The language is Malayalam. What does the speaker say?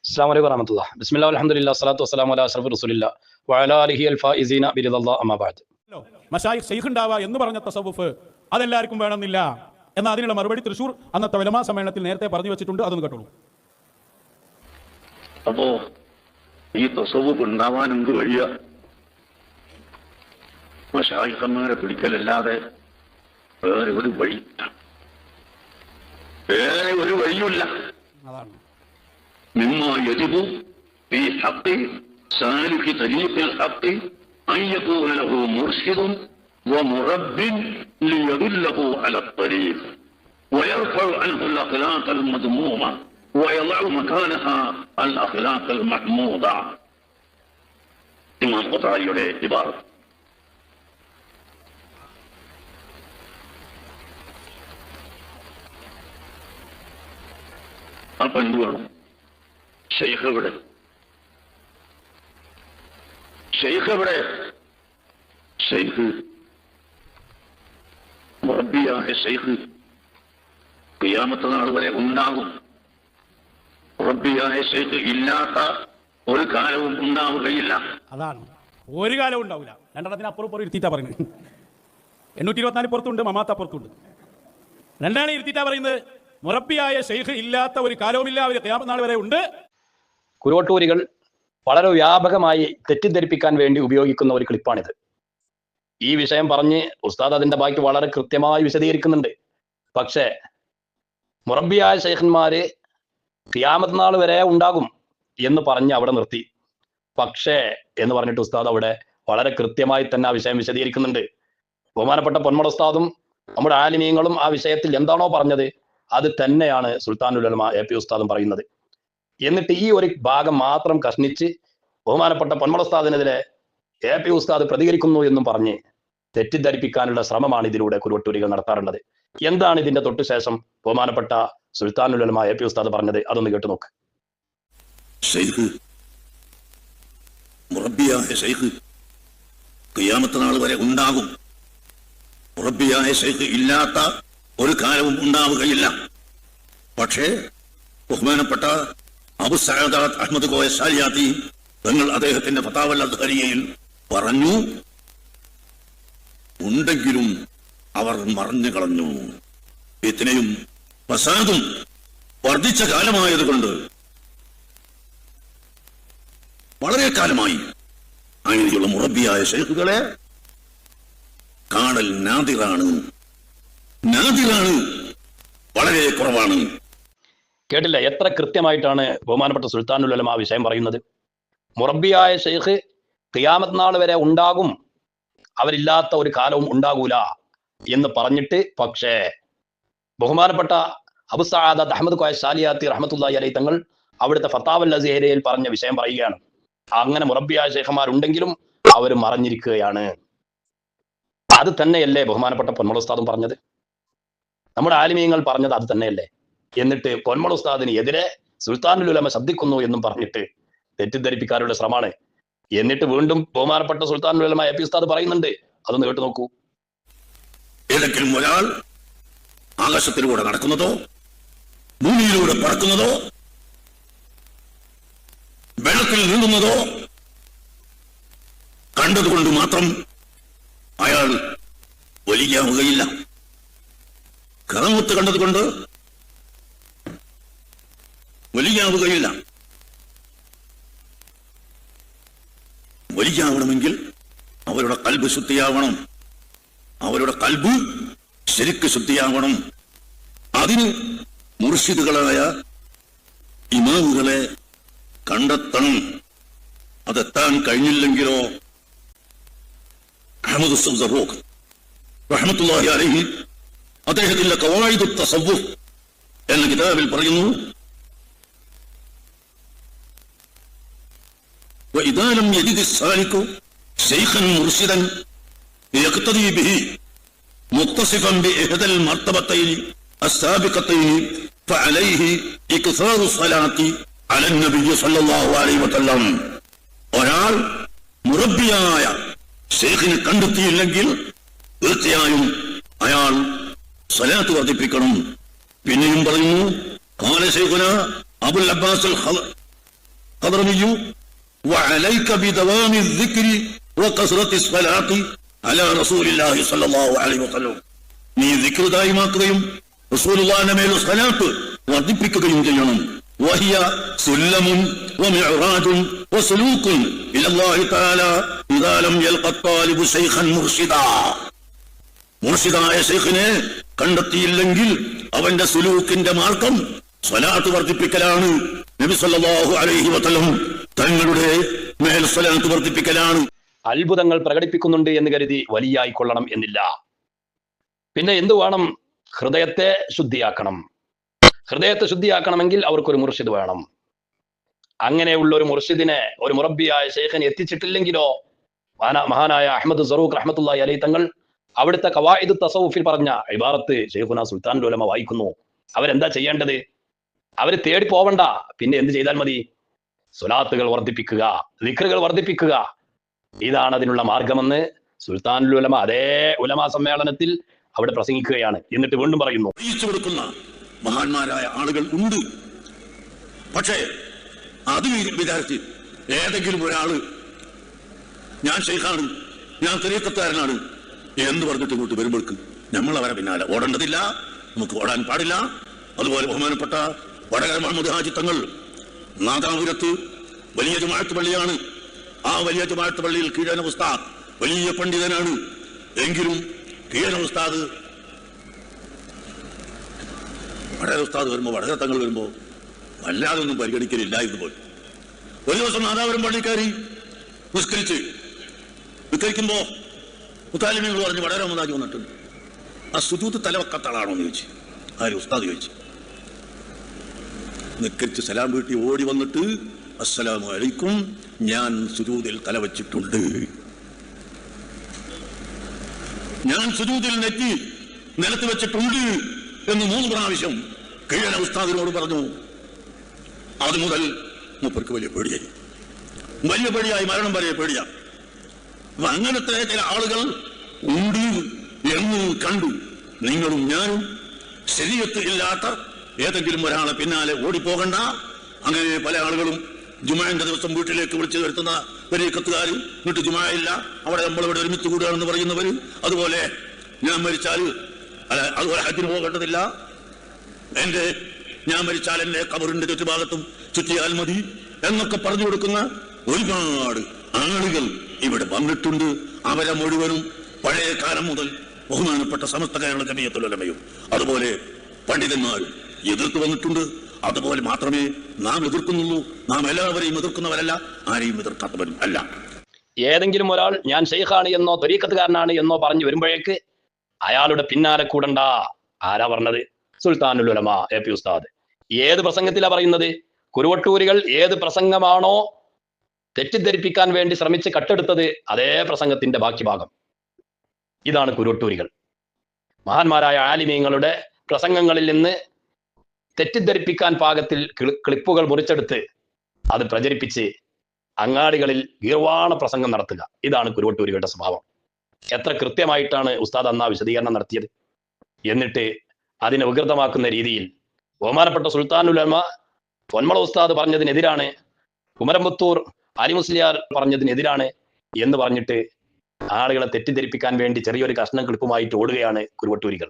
അസ്സലാമു അലൈക്കും വറഹ്മത്തുള്ളാഹി. ബിസ്മില്ലാഹി വൽഹംദുലില്ലാഹി വസ്സലാത്തു വസ്സലാമു അലാ അഷ്റഫി റസൂലില്ലാഹി വഅലാ ആലിഹി അൽ ഫായിസീന ബിറിദല്ലാഹി അമ്മാ ബഅദ്. മശായിഖ് ശൈഖ് ഉണ്ടാവുക എന്ന് പറഞ്ഞ തസവുഫ് അതെല്ലാവർക്കും വേണമെന്നില്ല എന്ന അതിനുള്ള മറുപടി തൃശൂർ അന്നത്തെ ഉലമാ സമ്മേളനത്തിൽ നേരത്തെ പറഞ്ഞു വെച്ചിട്ടുണ്ട്. അതൊന്ന് കേട്ടോളൂ. അപ്പോ ഈ തസവുഫ് ഉണ്ടാവാൻ എന്ത് വഴിയ? മശായിഖന്മാരെ പിടിക്കലല്ലാതെ വേറെ ഒരു വഴി, വേറെ ഒരു വഴിയുമില്ല. അതാണ് مما يجب في حق سالك طريق الحق أن يكون له مرشد ومرب ليدله على الطريق ويرفع عنه الأخلاق المذمومة ويضع مكانها الأخلاق المحمودة. إمام قطعيയുടെ عبارة. അപ്പോൾ എന്ത് വേണം? ഷെയ്ഖ് എവിടെ? ഷെയ്ഖ് എവിടെ? ഷെയ്ഖ് മുറബ്ബിയായ ഷെയ്ഖ് ഖിയാമത്ത് നാൾ വരെ ഉണ്ടാകും. മുറബ്ബിയായ ഷെയ്ഖ് ഇല്ലാത്ത ഒരു കാലവും ഉണ്ടാവുകയില്ല. അതാണ്, ഒരു കാലവും ഉണ്ടാവില്ല. രണ്ടെണ്ണത്തിന് അപ്പുറം ഇരുത്തിയിട്ടാ പറയുന്നത്. 824 പുറത്തുണ്ട്, മമാത്ത പുറത്തുണ്ട്. രണ്ടാണ് ഇരുത്തിയിട്ടാ പറയുന്നത്. മുറബ്ബിയായ ഷെയ്ഖ് ഇല്ലാത്ത ഒരു കാലവുമില്ല, അവർ ഖിയാമത്ത് നാൾ വരെ ഉണ്ട്. കുരുവട്ടൂരികൾ വളരെ വ്യാപകമായി തെറ്റിദ്ധരിപ്പിക്കാൻ വേണ്ടി ഉപയോഗിക്കുന്ന ഒരു ക്ലിപ്പാണിത്. ഈ വിഷയം പറഞ്ഞ് ഉസ്താദ് അതിന്റെ ബാക്കി വളരെ കൃത്യമായി വിശദീകരിക്കുന്നുണ്ട്. പക്ഷേ മുറബ്ബിയായ ശൈഖന്മാര് ഖിയാമത്ത് നാൾ വരെ ഉണ്ടാകും എന്ന് പറഞ്ഞ് അവിടെ നിർത്തി. പക്ഷേ എന്ന് പറഞ്ഞിട്ട് ഉസ്താദ് അവിടെ വളരെ കൃത്യമായി തന്നെ ആ വിഷയം വിശദീകരിക്കുന്നുണ്ട്. ബഹുമാനപ്പെട്ട പൊന്മട ഉസ്താദും നമ്മുടെ ആലിമീങ്ങളും ആ വിഷയത്തിൽ എന്താണോ പറഞ്ഞത് അത് തന്നെയാണ് സുൽത്താനുൽ ഉലമ എ പി ഉസ്താദും പറയുന്നത്. എന്നിട്ട് ഈ ഒരു ഭാഗം മാത്രം കഷ്ണിച്ച് ബഹുമാനപ്പെട്ട പൊന്മട ഉസ്താദിനെതിരെ എ പി ഉസ്താദ് പ്രതികരിക്കുന്നു എന്നും പറഞ്ഞ് തെറ്റിദ്ധരിപ്പിക്കാനുള്ള ശ്രമമാണ് ഇതിലൂടെ കുരുവട്ടൂരികൾ നടത്താറുള്ളത്. എന്താണ് ഇതിന്റെ തൊട്ടുശേഷം ബഹുമാനപ്പെട്ട സുൽത്താനുൽ ഉലമ എ പി ഉസ്താദ് പറഞ്ഞത്? അതൊന്ന് കേട്ടു നോക്ക്. ഷെയ്ഖ് മുറബ്ബിയായ ഷെയ്ഖ് ഖിയാമത്ത് നാൾ വരെ ഉണ്ടാകും. മുറബ്ബിയായ ഷെയ്ഖ് ഇല്ലാത്ത ഒരു കാലവും ഉണ്ടാവുകയില്ല. പക്ഷേ ബഹുമാനപ്പെട്ട അബു സഅദാത്ത് അഹ്മദ് കോയ സാലിയാത്തി തങ്ങൾ അദ്ദേഹത്തിന്റെ ഫതാവൽ അസ്ഹരിയയിൽ പറഞ്ഞു, ഉണ്ടെങ്കിലും അവർ മറഞ്ഞു കളഞ്ഞു. ഫിത്നയും ഫസാദും വർദ്ധിച്ച കാലമായതുകൊണ്ട് വളരെ കാലമായി അങ്ങനെയുള്ള മുറബ്ബിയായ ശൈഖുകളെ കാണൽ നാദിറാണ്, വളരെ കുറവാണ്. കേട്ടില്ല എത്ര കൃത്യമായിട്ടാണ് ബഹുമാനപ്പെട്ട സുൽത്താനുൽ ഉലമ ആ വിഷയം പറയുന്നത്. മുറബ്ബിയായ ഷെയ്ഖ് ഖിയാമത്ത് നാൾ വരെ ഉണ്ടാകും, അവരില്ലാത്ത ഒരു കാലവും ഉണ്ടാകൂല എന്ന് പറഞ്ഞിട്ട് പക്ഷേ ബഹുമാനപ്പെട്ട അബു സഅദാത്ത് അഹ്മദ് കോയ സാലിയാത്തി റഹ്മത്തുള്ളാഹി അലൈഹി തങ്ങൾ അവിടുത്തെ ഫതാവൽ അസ്ഹരിയയിൽ പറഞ്ഞ വിഷയം പറയുകയാണ്. അങ്ങനെ മുറബ്ബിയായ ഷെയ്ഖുമാരുണ്ടെങ്കിലും അവർ മറഞ്ഞിരിക്കുകയാണ്. അത് തന്നെയല്ലേ ബഹുമാനപ്പെട്ട പൊന്മള ഉസ്താദും പറഞ്ഞത്? നമ്മുടെ ആലിമീങ്ങൾ പറഞ്ഞത് അത് തന്നെയല്ലേ? എന്നിട്ട് പൊന്മള ഉസ്താദിന് എതിരെ സുൽത്താനുൽ ഉലമ ശബ്ദിക്കുന്നു എന്നും പറഞ്ഞിട്ട് തെറ്റിദ്ധരിപ്പിക്കാനുള്ള ശ്രമമാണ്. എന്നിട്ട് വീണ്ടും ബഹുമാനപ്പെട്ട സുൽത്താനുൽ ഉലമ എ പി ഉസ്താദ് പറയുന്നുണ്ട്. അതൊന്ന് കേട്ടു നോക്കൂ. ഏതെങ്കിലും ഒരാൾ ആകാശത്തിലൂടെ നടക്കുന്നതോ ഭൂമിയിലൂടെ പറക്കുന്നതോ വെള്ളത്തിൽ നീന്തുന്നതോ കണ്ടതുകൊണ്ട് മാത്രം അയാൾ വലിയാവുകയില്ല. കറമുത്ത് കണ്ടതുകൊണ്ട് വലിയാവുകയില്ല. വലിയാവണമെങ്കിൽ അവരുടെ കൽബ് ശുദ്ധിയാവണം. അവരുടെ കൽബ് ശരിക്ക് ശുദ്ധിയാവണം. അതിന് മുർഷിദുകളായ ഇമാമുകളെ കണ്ടെത്തണം. അതെത്താൻ കഴിഞ്ഞില്ലെങ്കിലോ അഹ്മദ് സൗസറൂഖ് റഹ്മത്തുള്ളാഹി അലൈഹി അദ്ദേഹത്തിന്റെ ഖവായിദു തസവ്വുഫ് എന്ന കിതാബിൽ പറയുന്നു, وإذا لم يجد السالك شيخا مرشدا يقتدي به متصفا بإحدى المرتبتين السابقتين فعليه إكثار الصلاة على النبي صلى الله عليه وسلم. ഒരാൾ മുറബ്ബിയായ ഷെയ്ഖിനെ കണ്ടെത്തിയില്ലെങ്കിൽ തീർച്ചയായും അയാൾ സ്വലാത്ത് വർദ്ധിപ്പിക്കണം. പിന്നെയും പറയുന്നു, ഖാല ശൈഖുനാ അബുൽ അബ്ബാസ് ഖദർമിയു വഅലൈക ബിദവാമി الذിക്രി വകസ്റത്തി സ്വലാത്തി അലാ റസൂലില്ലാഹി സ്വല്ലല്ലാഹു അലൈഹി വസല്ലം. നീ ദിക്ർ ദായിമാക്കുകയും റസൂലുള്ളാഹിന്റെ മേൽ സ്വലാത്ത് വർദ്ധിപ്പിക്കുകയും ചെയ്യണം. വഹിയ സുല്ലമുൻ വമിഅ്റാജുൻ വസുലൂഖുൻ ഇലല്ലാഹി തആല ഇദാ ലം യൽഖ ത്വാലിബു ശൈഖൻ മുർശിദാ. മുർശിദായ ശൈഖിനെ കണ്ടെത്തിയില്ലെങ്കിൽ അവന്റെ സുലൂക്കിന്റെ മാർഗം സ്വലാത്ത് വർദ്ധിപ്പിക്കലാണ്. നബി സല്ലല്ലാഹു അലൈഹി വസല്ലം തങ്ങളുടെ മേൽ സ്വലാത്ത് വർദ്ധിപ്പിക്കലാണ്. അത്ഭുതങ്ങൾ പ്രകടിപ്പിക്കുന്നുണ്ട് എന്ന് കരുതി വലിയായി കൊള്ളണം എന്നില്ല. പിന്നെ എന്തു വേണം? ഹൃദയത്തെ ശുദ്ധിയാക്കണം. ഹൃദയത്തെ ശുദ്ധിയാക്കണമെങ്കിൽ അവർക്കൊരു മുർഷിദ് വേണം. അങ്ങനെയുള്ള ഒരു മുർഷിദിനെ, ഒരു മുറബ്ബിയായ ശൈഖിനെ എത്തിച്ചിട്ടില്ലെങ്കിലോ, മഹാനായ അഹ്മദ് സറൂഖ് റഹ്മത്തുള്ളാഹി അലൈഹി തങ്ങൾ അവിടുത്തെ ഖവായിദ് തസവുഫിൽ പറഞ്ഞ ഇബാറത്ത് ശൈഖുന സുൽത്താനുൽ ഉലമ വായിക്കുന്നു. അവരെന്താ ചെയ്യേണ്ടത്? അവര് തേടി പോവണ്ട. പിന്നെ എന്ത് ചെയ്താൽ മതി? സ്വലാത്തുകൾ വർദ്ധിപ്പിക്കുക, ദിക്റുകൾ വർദ്ധിപ്പിക്കുക. ഇതാണ് അതിനുള്ള മാർഗമെന്ന് സുൽത്താനുൽ ഉലമ അതേ ഉലമാ സമ്മേളനത്തിൽ അവിടെ പ്രസംഗിക്കുകയാണ്. എന്നിട്ട് വീണ്ടും പറയുന്നു, അറിയിച്ചു കൊടുക്കുന്ന മഹാന്മാരായ ആളുകൾ ഉണ്ട്. പക്ഷേ അത് വിചാരിച്ച് ഏതെങ്കിലും ഒരാള് ഞാൻ ശൈഖാണ്, ഞാൻ തരീഖത്തുകാരനാണ് എന്ന് പറഞ്ഞിട്ട് ഇങ്ങോട്ട് വരുമ്പോൾക്ക് നമ്മൾ അവരെ പിന്നാലെ ഓടേണ്ടതില്ല, നമുക്ക് ഓടാൻ പാടില്ല. അതുപോലെ ബഹുമാനപ്പെട്ട വടകര മുഹമ്മദ് ഹാജി തങ്ങൾ നാദാപുരത്ത് വലിയ ജമാഅത്ത് പള്ളിയാണ്. ആ വലിയ ജമാഅത്ത് പള്ളിയിൽ കീഴന ഉസ്താദ് വലിയ പണ്ഡിതനാണ്. എങ്കിലും കീഴന ഉസ്താദ് വടകര ഉസ്താദ് വരുമ്പോ, വടകര തങ്ങൾ വരുമ്പോ വല്ലാതെ ഒന്നും പരിഗണിക്കലില്ല. ഇതുപോലെ ഒരു ദിവസം നാദാപുരം പള്ളിക്കാരി നിസ്കരിക്കുമ്പോ മുത്താലിമീങ്ങൾ പറഞ്ഞ് വടകര മുതാജി വന്നിട്ടുണ്ട്. ആ സുജൂദ് തലവക്കത്താളാണോ എന്ന് ചോദിച്ചു. ആര്? ഉസ്താദ് ചോദിച്ചു. നിസ്കരിച്ച് സലാം വീട്ടി ഓടി വന്നിട്ട് അസ്സലാമു അലൈക്കും, ഞാൻ സുജൂദിൽ തലവച്ചിട്ടുണ്ട്, ഞാൻ സുജൂദിൽ നെറ്റി നിലത്ത് വെച്ചിട്ടുണ്ട് എന്ന് 3 പ്രാവശ്യം കീഴന ഉസ്താദിനോട് പറഞ്ഞു. അത് മുതൽ മൂപ്പർക്ക് വലിയ പേടിയായി, മരണം വരെ പേടിയാ. അപ്പൊ അങ്ങനത്തെ ചില ആളുകൾ ഉണ്ട് എന്ന് കണ്ടു. നിങ്ങളും ഞാനും ശരീഅത്ത് ഇല്ലാത്ത ഏതെങ്കിലും ഒരാളെ പിന്നാലെ ഓടിപ്പോകണ്ട. അങ്ങനെ പല ആളുകളും ജുമാന്റെ ദിവസം വീട്ടിലേക്ക് വിളിച്ചു വരുത്തുന്ന തരീഖത്തുകാർ, എന്നിട്ട് ജുമാ ഇല്ല, അവിടെ നമ്മളിവിടെ ഒരുമിച്ച് കൂടുകയാണെന്ന് പറയുന്നവര്, അതുപോലെ ഞാൻ മരിച്ചാൽ അതുപോലെ ഹജ്ജിന് പോകേണ്ടതില്ല, ഞാൻ മരിച്ചാൽ എന്റെ ഖബറിന്റെ ചുറ്റുഭാഗത്തും ചുറ്റിയാൽ മതി എന്നൊക്കെ പറഞ്ഞു കൊടുക്കുന്ന ഒരുപാട് ആളുകൾ ഇവിടെ വന്നിട്ടുണ്ട്. അവരെ മുഴുവനും പഴയ കാലം മുതൽ ബഹുമാനപ്പെട്ട സമസ്ത കേരള ജമിയത്തുൽ ഉലമയും അതുപോലെ പണ്ഡിതന്മാരും എതിർത്ത് വന്നിട്ടുണ്ട്. അതുപോലെ മാത്രമേ നാം എതിർക്കുന്നുള്ളൂ. നാം എല്ലാവരെയും എതിർക്കുന്നവരല്ല, ആരെയും എതിർക്കാത്തവരും അല്ല. ഏതെങ്കിലും ഒരാൾ ഞാൻ ശൈഖാണ് എന്നോ തരീഖത്തുകാരനാണ് എന്നോ പറഞ്ഞു വരുമ്പോഴേക്ക് അയാളുടെ പിന്നാലെ കൂടണ്ട. ആരാ പറഞ്ഞത്? സുൽത്താനുൽ ഉലമ എ.പി. ഉസ്താദ്. ഏത് പ്രസംഗത്തിലാ പറയുന്നത്? കുരുവട്ടൂരികൾ ഏത് പ്രസംഗമാണോ തെറ്റിദ്ധരിപ്പിക്കാൻ വേണ്ടി ശ്രമിച്ച് കട്ടെടുത്തത്, അതേ പ്രസംഗത്തിന്റെ ബാക്കി ഭാഗം. ഇതാണ് കുരുവട്ടൂരികൾ. മഹാന്മാരായ ആലിമീങ്ങളുടെ പ്രസംഗങ്ങളിൽ നിന്ന് തെറ്റിദ്ധരിപ്പിക്കാൻ പാകത്തിൽ ക്ലിപ്പുകൾ മുറിച്ചെടുത്ത് അത് പ്രചരിപ്പിച്ച് അങ്ങാടികളിൽ ഗീർവാണ പ്രസംഗം നടത്തുക. ഇതാണ് കുരുവട്ടൂരികളുടെ സ്വഭാവം. എത്ര കൃത്യമായിട്ടാണ് ഉസ്താദ് അന്നാ വിശദീകരണം നടത്തിയത്. എന്നിട്ട് അതിനെ വികൃതമാക്കുന്ന രീതിയിൽ ബഹുമാനപ്പെട്ട സുൽത്താനുൽ ഉലമ പൊന്മള ഉസ്താദ് പറഞ്ഞതിനെതിരാണ്, കുമരമ്പത്തൂർ അലി മുസ്ലിയാർ പറഞ്ഞതിനെതിരാണ് എന്ന് പറഞ്ഞിട്ട് ആളുകളെ തെറ്റിദ്ധരിപ്പിക്കാൻ വേണ്ടി ചെറിയൊരു കഷ്ണം ക്ലിപ്പുമായിട്ട് ഓടുകയാണ് കുരുവട്ടൂരികൾ.